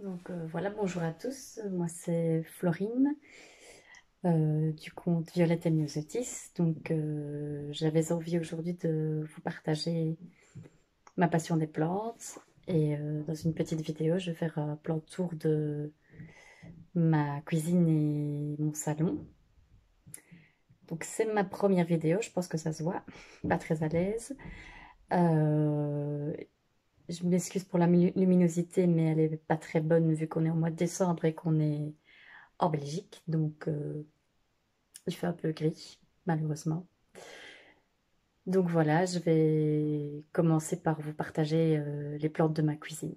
Voilà, bonjour à tous, moi c'est Florine du compte Violette et Myosotis. J'avais envie aujourd'hui de vous partager ma passion des plantes et dans une petite vidéo je vais faire un plan tour de ma cuisine et mon salon. Donc c'est ma première vidéo, je pense que ça se voit, pas très à l'aise. Euh, je m'excuse pour la luminosité mais elle est pas très bonne vu qu'on est au mois de décembre et qu'on est en Belgique. Il fait un peu gris, malheureusement. Donc voilà, je vais commencer par vous partager les plantes de ma cuisine.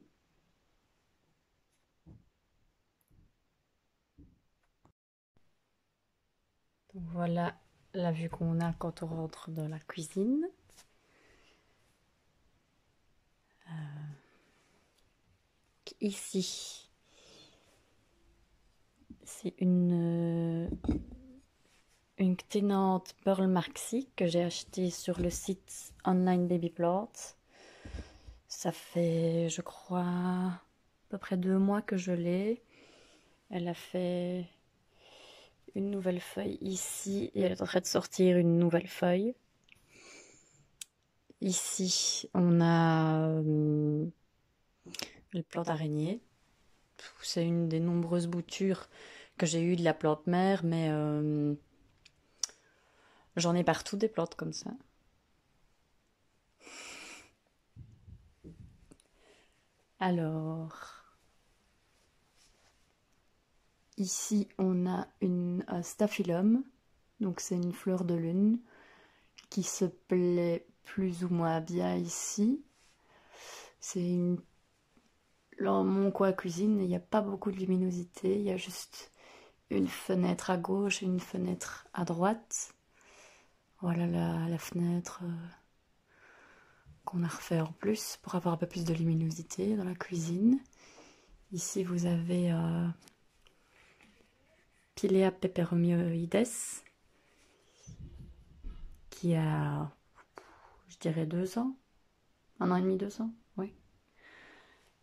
Donc voilà la vue qu'on a quand on rentre dans la cuisine. Ici, c'est une ténante Pearl Marxie que j'ai achetée sur le site Online Baby Plants. Ça fait, je crois, à peu près 2 mois que je l'ai. Elle a fait une nouvelle feuille ici et elle est en train de sortir une nouvelle feuille. Ici, on a les plantes araignées. C'est une des nombreuses boutures que j'ai eues de la plante mère, mais j'en ai partout des plantes comme ça. Alors, ici, on a une staphylium. Donc, c'est une fleur de lune qui se plaît plus ou moins bien ici. C'est une... Dans mon coin cuisine, il n'y a pas beaucoup de luminosité. Il y a juste une fenêtre à gauche et une fenêtre à droite. Voilà la fenêtre qu'on a refait en plus pour avoir un peu plus de luminosité dans la cuisine. Ici, vous avez Pilea peperomioides qui a, je dirais, 2 ans, 1 an et demi, 2 ans, oui.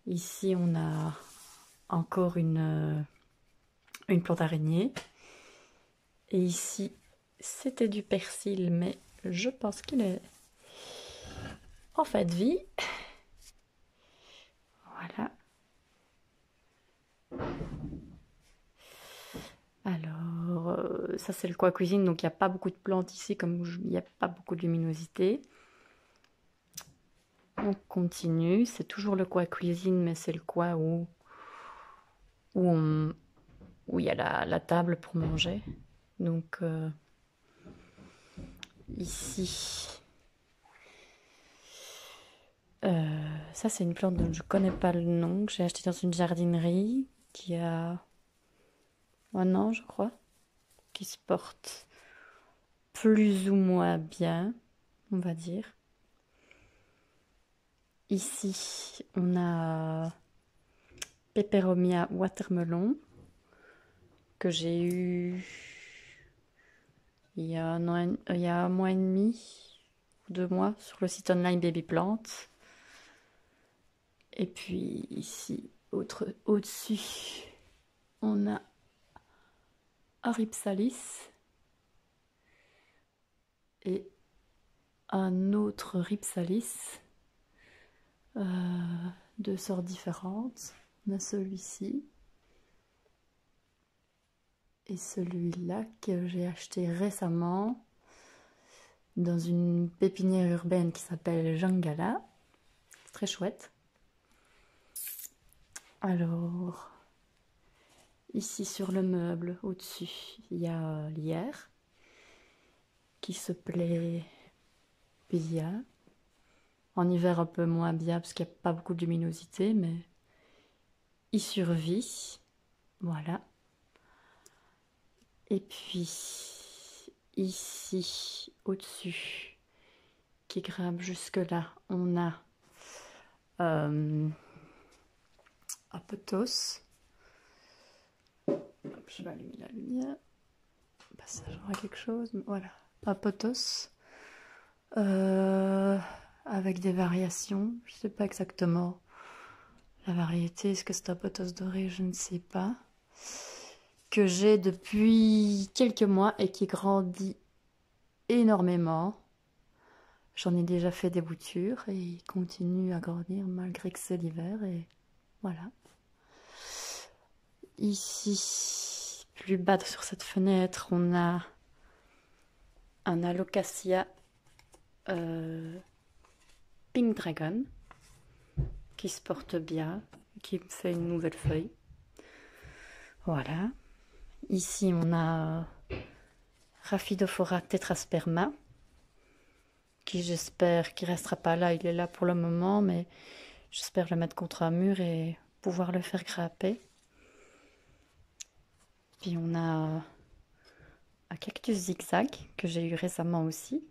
Ici, on a encore une plante araignée. Et ici, c'était du persil, mais je pense qu'il est en fin de vie. Voilà. Alors, ça c'est le coin cuisine, donc il n'y a pas beaucoup de plantes ici, comme il n'y a pas beaucoup de luminosité. On continue, c'est toujours le coin cuisine, mais c'est le coin où il y a la table pour manger. Donc ici, ça c'est une plante dont je ne connais pas le nom, que j'ai acheté dans une jardinerie qui a 1 an, je crois, qui se porte plus ou moins bien, on va dire. Ici, on a Peperomia watermelon que j'ai eu il y a il y a 1 mois et demi, 2 mois sur le site online Baby Plant. Et puis ici, au-dessus, on a Rhipsalis et un autre Rhipsalis, de sortes différentes. On a celui-ci et celui-là que j'ai acheté récemment dans une pépinière urbaine qui s'appelle Jangala. C'est très chouette. Alors, ici sur le meuble au-dessus, il y a lierre qui se plaît bien. En hiver un peu moins bien parce qu'il n'y a pas beaucoup de luminosité, mais il survit. Voilà. Et puis ici au-dessus, qui grimpe jusque là, on a Apotos. Je vais allumer la lumière. Ça j'aurai quelque chose. Voilà. Apotos. Avec des variations. Je ne sais pas exactement La variété, est-ce que c'est un pothos doré? Je ne sais pas. Que j'ai depuis quelques mois et qui grandit énormément. J'en ai déjà fait des boutures et il continue à grandir malgré que c'est l'hiver et voilà. Ici, plus bas sur cette fenêtre, on a un alocasia Pink Dragon qui se porte bien, qui me fait une nouvelle feuille. Voilà. Ici, on a Rhaphidophora tetrasperma qui j'espère qu'il restera pas là. Il est là pour le moment, mais j'espère le mettre contre un mur et pouvoir le faire grimper. Puis on a un cactus zigzag que j'ai eu récemment aussi.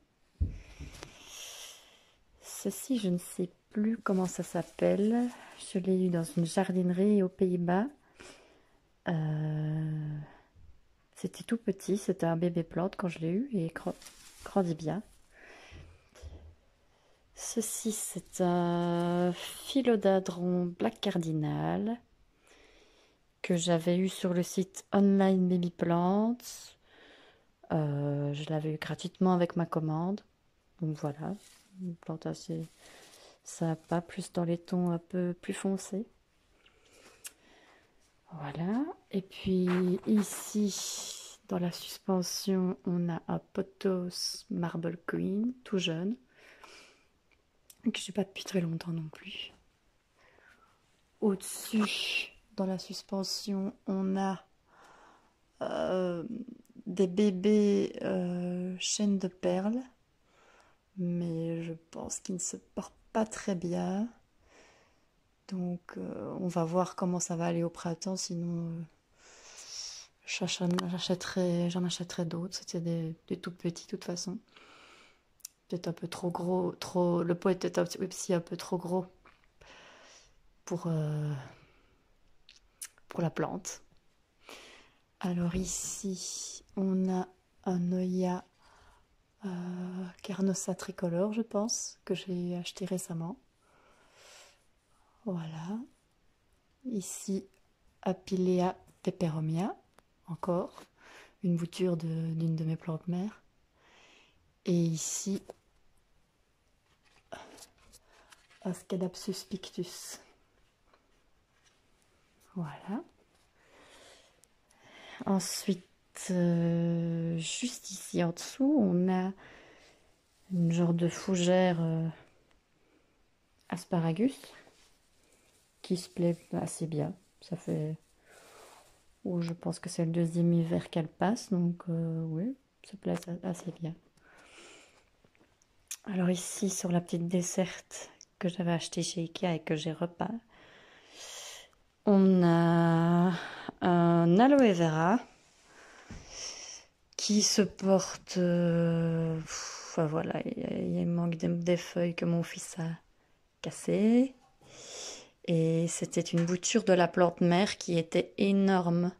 Ceci, je ne sais plus comment ça s'appelle. Je l'ai eu dans une jardinerie aux Pays-Bas. C'était tout petit, c'était un bébé plante quand je l'ai eu et grandit bien. Ceci, c'est un philodendron black cardinal que j'avais eu sur le site Online Baby Plants. Je l'avais eu gratuitement avec ma commande. Donc voilà, une plante assez sympa, plus dans les tons un peu plus foncés. Voilà, et puis ici, dans la suspension, on a un pothos Marble Queen, tout jeune, que je n'ai pas depuis très longtemps non plus. Au-dessus, dans la suspension, on a des bébés chaînes de perles, mais je pense qu'ils ne se portent pas très bien. Donc on va voir comment ça va aller au printemps, sinon j'en achèterai d'autres. C'était des tout petits de toute façon. Peut-être un peu trop gros, le pot était aussi un peu trop gros pour la plante. Alors ici, on a un Oya Carnosa tricolore, je pense, que j'ai acheté récemment. Voilà. Ici, Apilea peperomia, encore une bouture d'une de mes plantes mères. Et ici, Ascadapsus pictus. Voilà. Ensuite, juste ici en dessous, on a une genre de fougère asparagus qui se plaît assez bien. Ça fait... Oh, je pense que c'est le deuxième hiver qu'elle passe, donc oui, ça plaît assez bien. Alors ici, sur la petite desserte que j'avais achetée chez Ikea et que j'ai repeint, on a un aloe vera qui se porte... enfin, voilà, il manque des feuilles que mon fils a cassées. Et c'était une bouture de la plante mère qui était énorme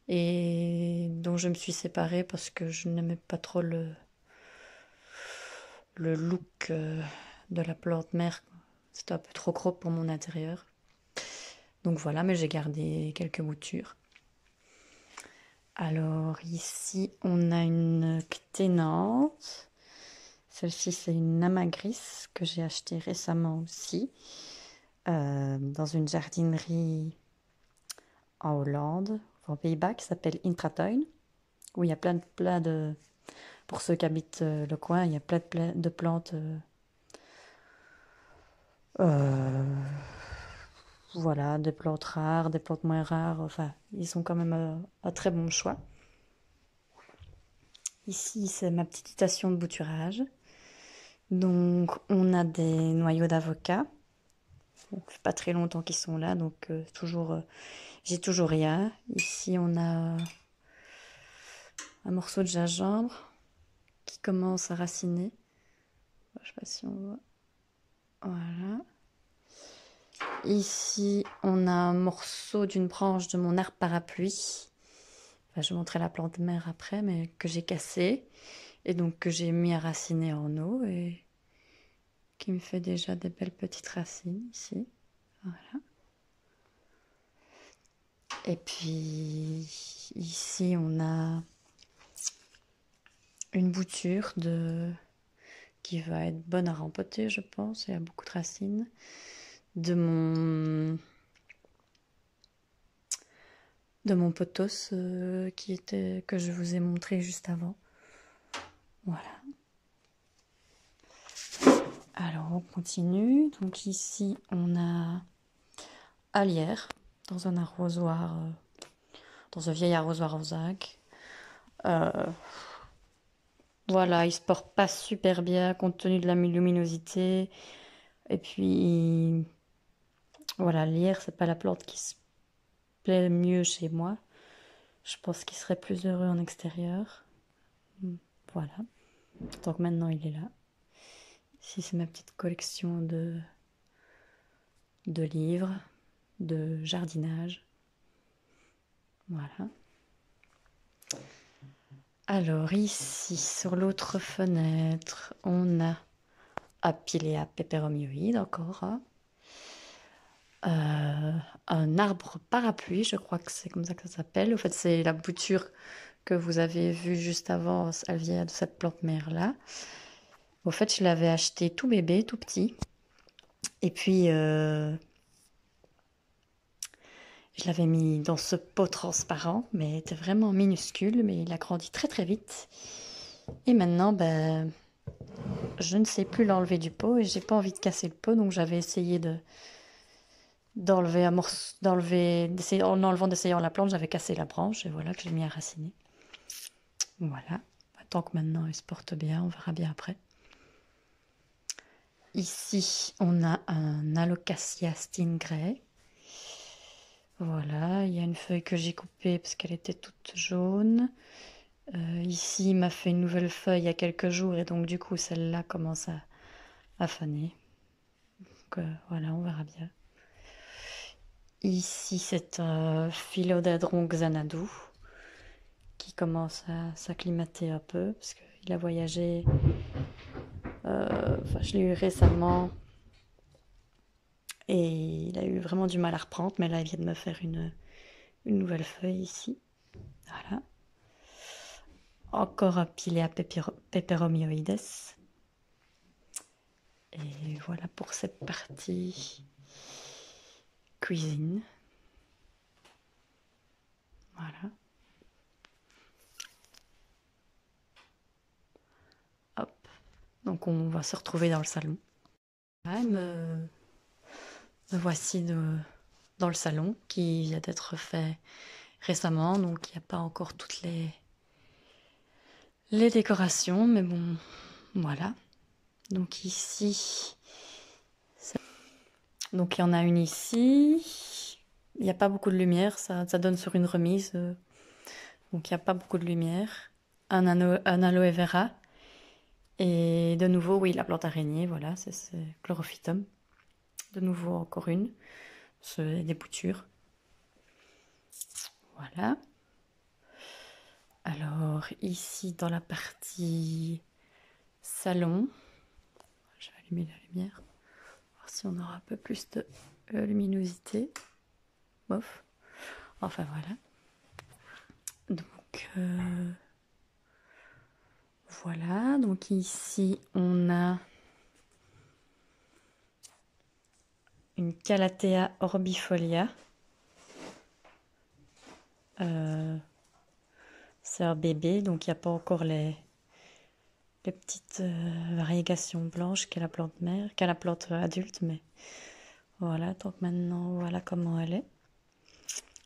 et dont je me suis séparée parce que je n'aimais pas trop le look de la plante mère. C'était un peu trop gros pour mon intérieur. Donc voilà, mais j'ai gardé quelques boutures. Alors ici, on a une cténante. Celle-ci, c'est une amagris que j'ai achetée récemment aussi dans une jardinerie en Hollande, aux Pays-Bas, qui s'appelle Intratuin, où il y a plein de... Pour ceux qui habitent le coin, il y a plein de plantes. Voilà, des plantes rares, des plantes moins rares. Enfin, ils sont quand même un très bon choix. Ici, c'est ma petite station de bouturage. Donc, on a des noyaux d'avocat. Bon, ça fait pas très longtemps qu'ils sont là, donc j'ai toujours rien. Ici, on a un morceau de gingembre qui commence à raciner. Je sais pas si on voit. Voilà. Ici, on a un morceau d'une branche de mon arbre parapluie. Enfin, je montrerai la plante mère après, mais que j'ai cassé et donc que j'ai mis à raciner en eau et qui me fait déjà des belles petites racines ici. Voilà. Et puis ici on a une bouture qui va être bonne à rempoter, je pense. Il y a beaucoup de racines. De mon pothos que je vous ai montré juste avant. Voilà. Alors on continue. Donc ici on a Alière dans un arrosoir, dans un vieil arrosoir en zinc. Voilà, il se porte pas super bien compte tenu de la luminosité. Et puis voilà, lierre, c'est pas la plante qui se plaît mieux chez moi. Je pense qu'il serait plus heureux en extérieur. Voilà. Donc maintenant il est là. Ici c'est ma petite collection de livres, de jardinage. Voilà. Alors ici, sur l'autre fenêtre, on a Apilea peperomioide encore. Hein. Un arbre parapluie, je crois que c'est comme ça que ça s'appelle. En fait, c'est la bouture que vous avez vue juste avant, elle vient de cette plante mère-là. Au fait, je l'avais acheté tout bébé, tout petit. Et puis, je l'avais mis dans ce pot transparent, mais il était vraiment minuscule, mais il a grandi très très vite. Et maintenant, ben, je ne sais plus l'enlever du pot et j'ai pas envie de casser le pot, donc j'avais essayé d'enlever en d'essayant la plante, j'avais cassé la branche et voilà que j'ai mis à raciner. Voilà, tant que maintenant il se porte bien, on verra bien après. Ici, on a un Alocasia stingray. Voilà, il y a une feuille que j'ai coupée parce qu'elle était toute jaune. Ici, il m'a fait une nouvelle feuille il y a quelques jours et donc du coup, celle-là commence à faner. Donc voilà, on verra bien. Ici, c'est un Philodendron Xanadu qui commence à s'acclimater un peu parce qu'il a voyagé. Enfin, je l'ai eu récemment et il a eu vraiment du mal à reprendre, mais là, il vient de me faire une nouvelle feuille ici. Voilà. Encore un Pilea peperomioides. Et voilà pour cette partie cuisine. Voilà. Hop. Donc on va se retrouver dans le salon. Ouais, me voici dans le salon qui vient d'être fait récemment. Donc il n'y a pas encore toutes les décorations. Mais bon, voilà. Donc ici... Donc il y en a une ici. Il n'y a pas beaucoup de lumière. Ça donne sur une remise. Donc il n'y a pas beaucoup de lumière. Un aloe vera. Et de nouveau, oui, la plante araignée, voilà, c'est Chlorophytum. De nouveau, encore une. C'est des boutures. Voilà. Alors, ici, dans la partie salon, je vais allumer la lumière. Voir si on aura un peu plus de luminosité. Bof. Enfin, voilà. Donc, voilà. Donc, ici, on a une Calathea orbifolia. C'est un bébé, donc il n'y a pas encore les petites variégations blanches qu'a la plante mère, qu'a la plante adulte, mais voilà, donc maintenant, voilà comment elle est.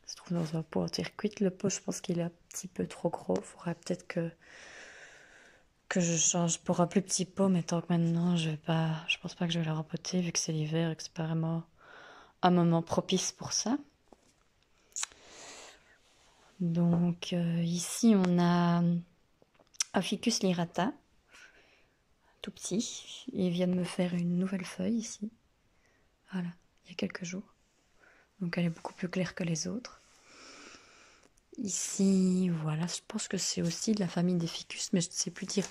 Elle se trouve dans un pot en terre cuite. Le pot, je pense qu'il est un petit peu trop gros. Il faudra peut-être que je change pour un plus petit pot, mais tant que maintenant, je pense pas que je vais la rempoter vu que c'est l'hiver et que c'est pas vraiment un moment propice pour ça. Donc ici, on a Aphycus lyrata, tout petit. Il vient de me faire une nouvelle feuille ici. Voilà, il y a quelques jours. Donc elle est beaucoup plus claire que les autres. Ici, voilà, je pense que c'est aussi de la famille des ficus, mais je ne sais plus dire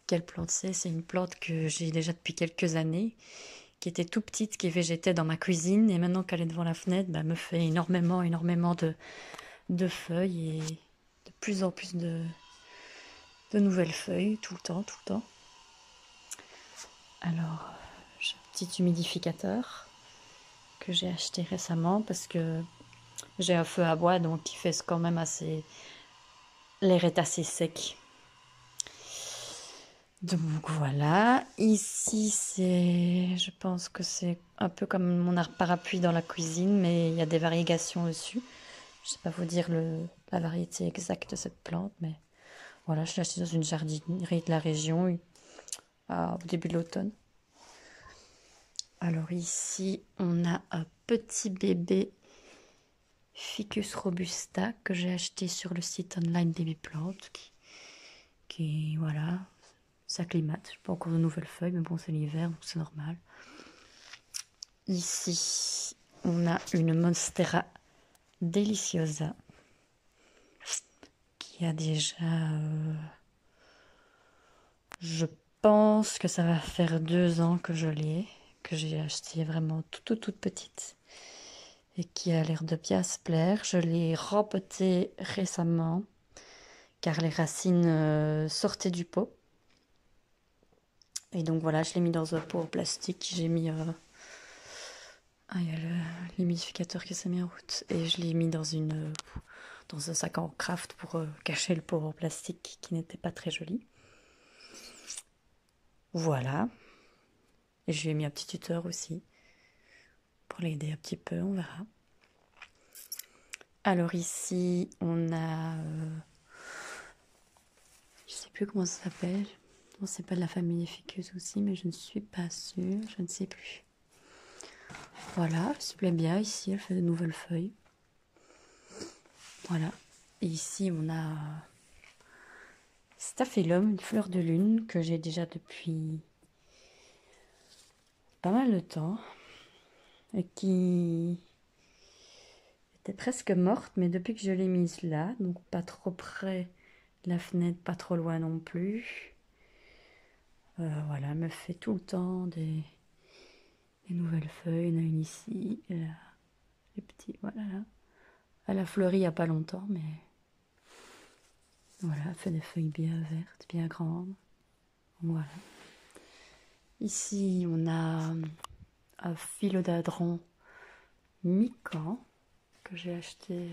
quelle plante c'est. C'est une plante que j'ai déjà depuis quelques années, qui était tout petite, qui végétait dans ma cuisine. Et maintenant qu'elle est devant la fenêtre, bah, me fait énormément de feuilles et de plus en plus de nouvelles feuilles, tout le temps, tout le temps. Alors, j'ai un petit humidificateur que j'ai acheté récemment parce que j'ai un feu à bois, donc il fait quand même assez... L'air est assez sec. Donc voilà, ici c'est, je pense que c'est un peu comme mon arbre parapluie dans la cuisine, mais il y a des variations dessus. Je ne sais pas vous dire la variété exacte de cette plante, mais voilà, je l'ai acheté dans une jardinerie de la région au début de l'automne. Alors ici, on a un petit bébé Ficus robusta que j'ai acheté sur le site online Baby Plant qui voilà, s'acclimate. Je n'ai pas encore de nouvelles feuilles, mais bon, c'est l'hiver, donc c'est normal. Ici, on a une Monstera Deliciosa qui a déjà... je pense que ça va faire 2 ans que je l'ai, que j'ai acheté vraiment toute petite et qui a l'air de bien se plaire. Je l'ai rempotée récemment car les racines sortaient du pot. Et donc voilà, je l'ai mis dans un pot en plastique. J'ai mis... il y a l'humidificateur qui s'est mis en route. Et je l'ai mis dans un sac en craft pour cacher le pot en plastique qui n'était pas très joli. Voilà. Et je lui ai mis un petit tuteur aussi pour l'aider un petit peu, on verra. Alors ici, on a... je sais plus comment ça s'appelle. Non, c'est pas de la famille des ficus aussi, mais je ne suis pas sûre. Je ne sais plus. Voilà, elle se plaît bien ici. Elle fait de nouvelles feuilles. Voilà. Et ici, on a Staphylium, une fleur de lune que j'ai déjà depuis pas mal de temps. Et qui était presque morte, mais depuis que je l'ai mise là, donc pas trop près de la fenêtre, pas trop loin non plus. Voilà, elle me fait tout le temps des nouvelles feuilles. Il y en a une ici, et là, les petits, voilà. Là. Elle a fleuri il n'y a pas longtemps, mais voilà, elle fait des feuilles bien vertes, bien grandes. Voilà. Ici, on a un philodendron mican que j'ai acheté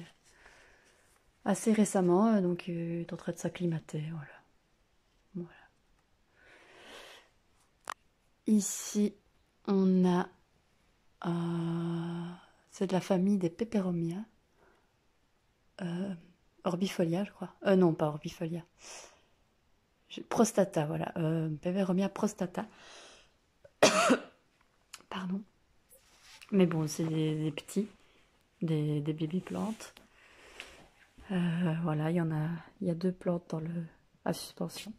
assez récemment, donc il est en train de s'acclimater, voilà. Ici, on a... c'est de la famille des Peperomia. Orbifolia, je crois. Non, pas Orbifolia. Prostata, voilà. Peperomia prostata. Pardon. Mais bon, c'est des petits, des baby plantes. Voilà, il y a 2 plantes à suspension.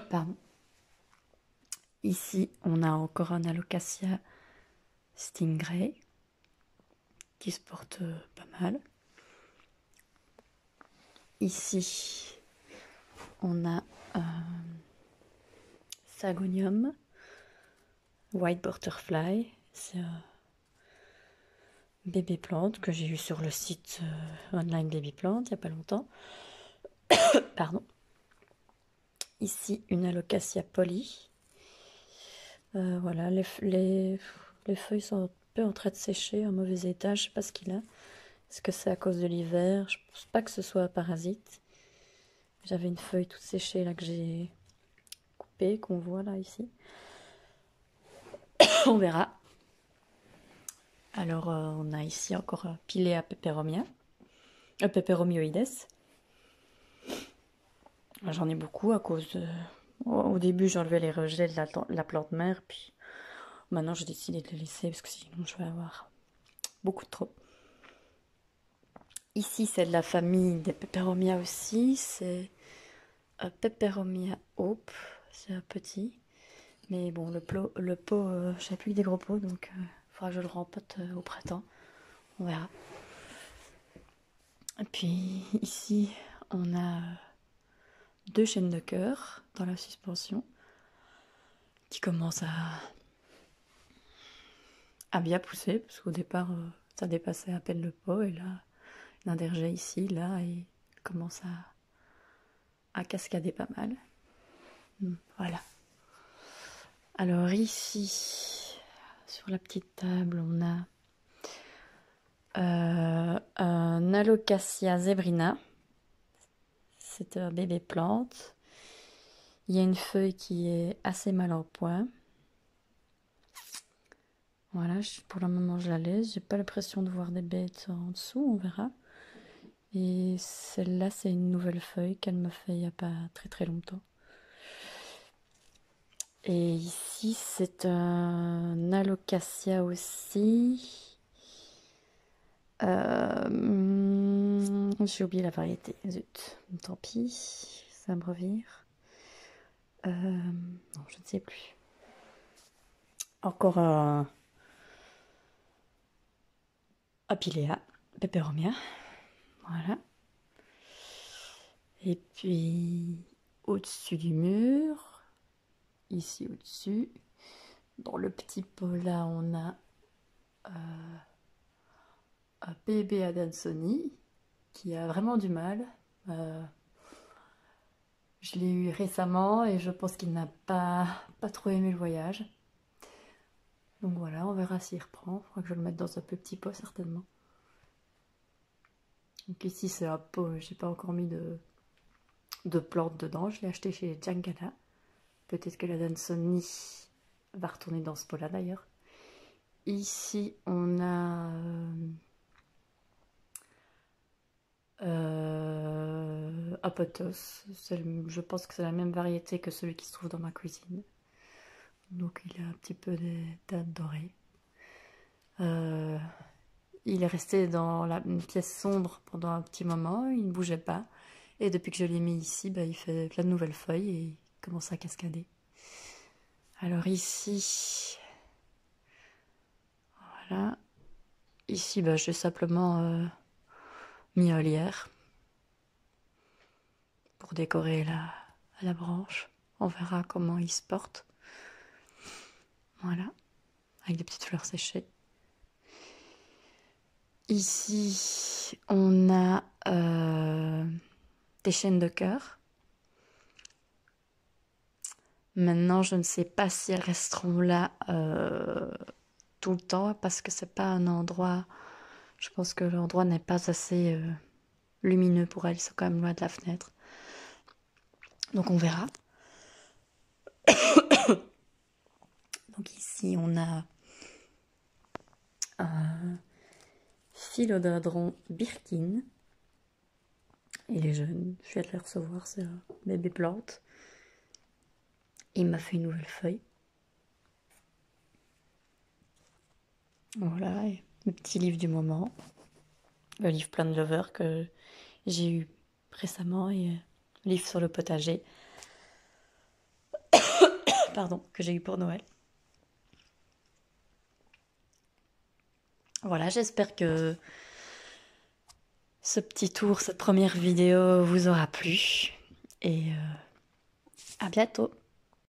Pardon. Ici, on a encore un Alocasia Stingray qui se porte pas mal. Ici, on a Sagonium White Butterfly. C'est un bébé plante que j'ai eu sur le site online Baby Plant il n'y a pas longtemps. Pardon. Ici, une Alocasia Poly. Voilà, les feuilles sont un peu en train de sécher, en mauvais état. Je ne sais pas ce qu'il a. Est-ce que c'est à cause de l'hiver? Je ne pense pas que ce soit un parasite. J'avais une feuille toute séchée là que j'ai coupée, qu'on voit là ici. On verra. Alors, on a ici encore un Pilea peperomia. Peperomioides. J'en ai beaucoup à cause de... Au début, j'enlevais les rejets de la plante mère, puis maintenant, j'ai décidé de les laisser parce que sinon, je vais avoir beaucoup de trop. Ici, c'est de la famille des Peperomia aussi. C'est un Peperomia Hope. C'est un petit. Mais bon, le pot, j'ai plus des gros pots, donc il faudra que je le rempote au printemps. On verra. Et puis ici, on a 2 chaînes de cœur dans la suspension qui commencent a bien poussé, parce qu'au départ, ça dépassait à peine le pot, et là, il y a un derget ici, là, et il commence à cascader pas mal. Voilà. Alors ici, sur la petite table, on a un Alocasia zebrina. C'est un bébé plante. Il y a une feuille qui est assez mal en point. Voilà, pour le moment je la laisse. J'ai pas l'impression de voir des bêtes en dessous, on verra. Et celle-là, c'est une nouvelle feuille qu'elle m'a fait il n'y a pas très très longtemps. Et ici, c'est un Alocasia aussi. J'ai oublié la variété. Zut, tant pis, ça me revire. Non, je ne sais plus. Encore un Apilea, Peperomia. Voilà. Et puis, au-dessus du mur, ici au-dessus, dans le petit pot là, on a un bébé Adansoni qui a vraiment du mal. Je l'ai eu récemment et je pense qu'il n'a pas trop aimé le voyage. Donc voilà, on verra s'il reprend. Il faudra que je le mette dans un petit pot certainement. Donc ici c'est un pot, j'ai pas encore mis de plantes dedans. Je l'ai acheté chez Jangada. Peut-être que la Dansoni va retourner dans ce pot-là d'ailleurs. Ici on a Apotos. Je pense que c'est la même variété que celui qui se trouve dans ma cuisine. Donc il a un petit peu des dattes dorées. Il est resté dans une pièce sombre pendant un petit moment, il ne bougeait pas. Et depuis que je l'ai mis ici, bah, il fait plein de nouvelles feuilles et il commence à cascader. Alors ici, voilà. Ici, bah, j'ai simplement mis un lierre pour décorer la branche. On verra comment il se porte. Voilà, avec des petites fleurs séchées. Ici, on a des chaînes de cœur. Maintenant, je ne sais pas si elles resteront là tout le temps parce que c'est pas un endroit. Je pense que l'endroit n'est pas assez lumineux pour elles. Ils sont quand même loin de la fenêtre. Donc on verra. Donc ici, on a un philodendron Birkin. Il est jeune. Je viens de le recevoir. C'est un bébé plante. Il m'a fait une nouvelle feuille. Voilà, et le petit livre du moment. Le livre Plant Lover que j'ai eu récemment et le livre sur le potager. Pardon, que j'ai eu pour Noël. Voilà, j'espère que ce petit tour, cette première vidéo vous aura plu. Et à bientôt.